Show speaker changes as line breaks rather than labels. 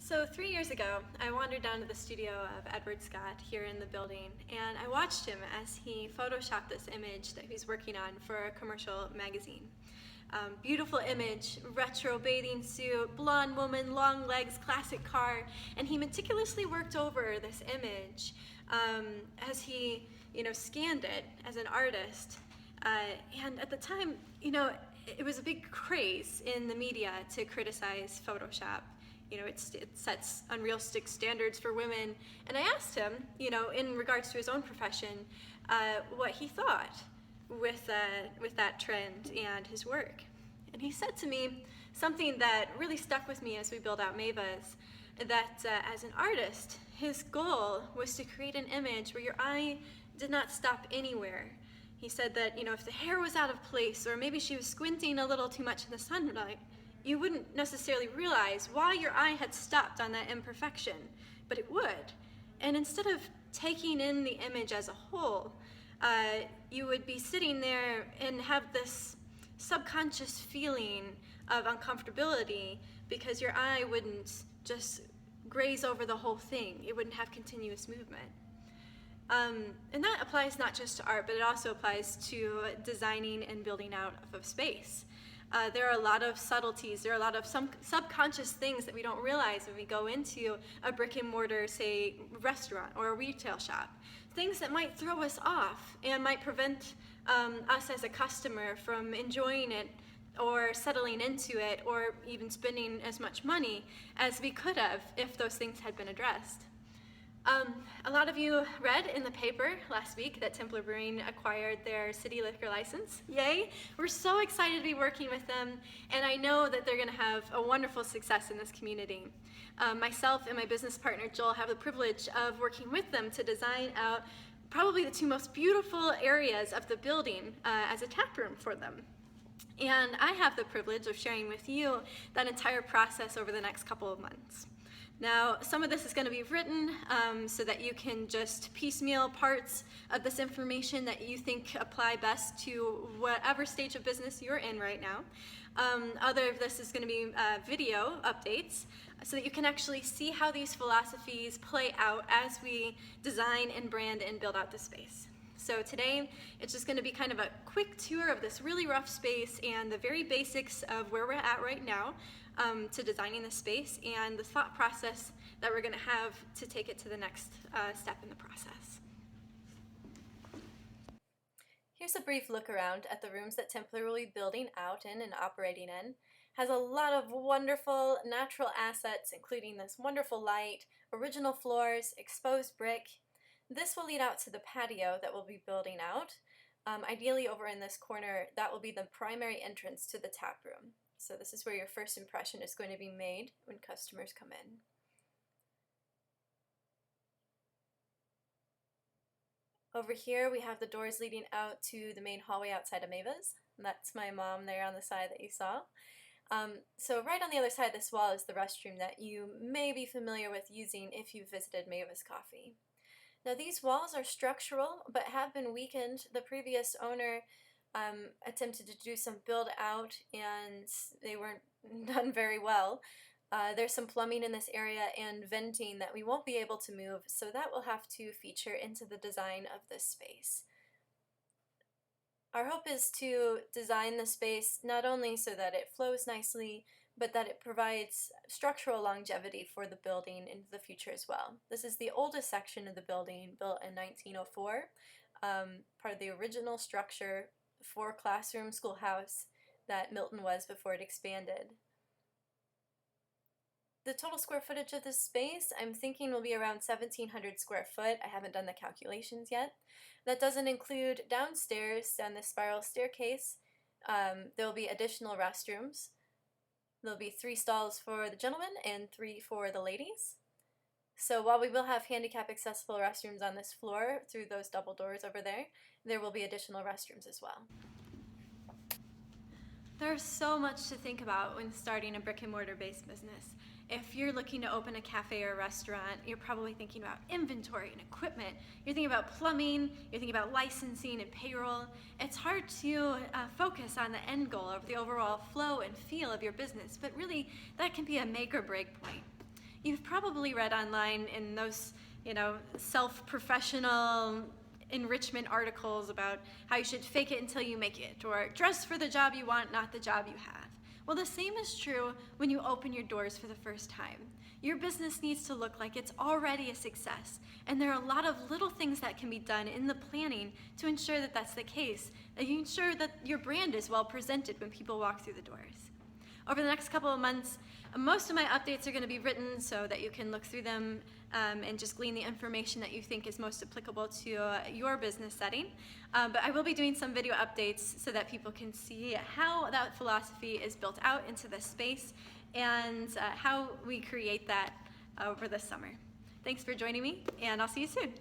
So 3 years ago, I wandered down to the studio of Edward Scott here in the building, and I watched him as he photoshopped this image that he's working on for a commercial magazine. Beautiful image, retro bathing suit, blonde woman, long legs, classic car, and he meticulously worked over this image as he, scanned it as an artist. And at the time, it was a big craze in the media to criticize Photoshop. It sets unrealistic standards for women. And I asked him, in regards to his own profession, what he thought with that trend and his work. And he said to me something that really stuck with me as we build out Mavis, that as an artist, his goal was to create an image where your eye did not stop anywhere. He said that, if the hair was out of place, or maybe she was squinting a little too much in the sunlight, you wouldn't necessarily realize why your eye had stopped on that imperfection, but it would. And instead of taking in the image as a whole, you would be sitting there and have this subconscious feeling of uncomfortability because your eye wouldn't just graze over the whole thing. It wouldn't have continuous movement. And that applies not just to art, but it also applies to designing and building out of space. There are a lot of subtleties, there are a lot of subconscious things that we don't realize when we go into a brick and mortar, say, restaurant or a retail shop. Things that might throw us off and might prevent us as a customer from enjoying it or settling into it or even spending as much money as we could have if those things had been addressed. A lot of you read in the paper last week that Templar Brewing acquired their city liquor license. Yay! We're so excited to be working with them, and I know that they're going to have a wonderful success in this community. Myself and my business partner Joel have the privilege of working with them to design out probably the two most beautiful areas of the building as a tap room for them. And I have the privilege of sharing with you that entire process over the next couple of months. Now, some of this is going to be written so that you can just piecemeal parts of this information that you think apply best to whatever stage of business you're in right now. Other of this is going to be video updates so that you can actually see how these philosophies play out as we design and brand and build out the space. So today, it's just going to be kind of a quick tour of this really rough space and the very basics of where we're at right now to designing the space and the thought process that we're going to have to take it to the next step in the process. Here's a brief look around at the rooms that Templar will be building out in and operating in. Has a lot of wonderful natural assets, including this wonderful light, original floors, exposed brick. This will lead out to the patio that we'll be building out. Ideally over in this corner, that will be the primary entrance to the tap room. So this is where your first impression is going to be made when customers come in. Over here we have the doors leading out to the main hallway outside of Mavis. That's my mom there on the side that you saw. So right on the other side of this wall is the restroom that you may be familiar with using if you've visited Mavis Coffee. Now these walls are structural but have been weakened. The previous owner attempted to do some build out and they weren't done very well. There's some plumbing in this area and venting that we won't be able to move, so that will have to feature into the design of this space. Our hope is to design the space not only so that it flows nicely, but that it provides structural longevity for the building into the future as well. This is the oldest section of the building, built in 1904, part of the original structure for classroom schoolhouse that Milton was before it expanded. The total square footage of this space, I'm thinking, will be around 1,700 square foot. I haven't done the calculations yet. That doesn't include downstairs down this spiral staircase. There will be additional restrooms. There'll be 3 stalls for the gentlemen and 3 for the ladies. So while we will have handicap accessible restrooms on this floor through those double doors over there, there will be additional restrooms as well. There's so much to think about when starting a brick and mortar based business. If you're looking to open a cafe or a restaurant, you're probably thinking about inventory and equipment. You're thinking about plumbing, you're thinking about licensing and payroll. It's hard to focus on the end goal of the overall flow and feel of your business, but really that can be a make or break point. You've probably read online in those, self-professional enrichment articles about how you should fake it until you make it, or dress for the job you want, not the job you have. Well, the same is true when you open your doors for the first time. Your business needs to look like it's already a success, and there are a lot of little things that can be done in the planning to ensure that that's the case, and you ensure that your brand is well presented when people walk through the doors. Over the next couple of months, most of my updates are going to be written so that you can look through them and just glean the information that you think is most applicable to your business setting. But I will be doing some video updates so that people can see how that philosophy is built out into this space and how we create that over the summer. Thanks for joining me, and I'll see you soon.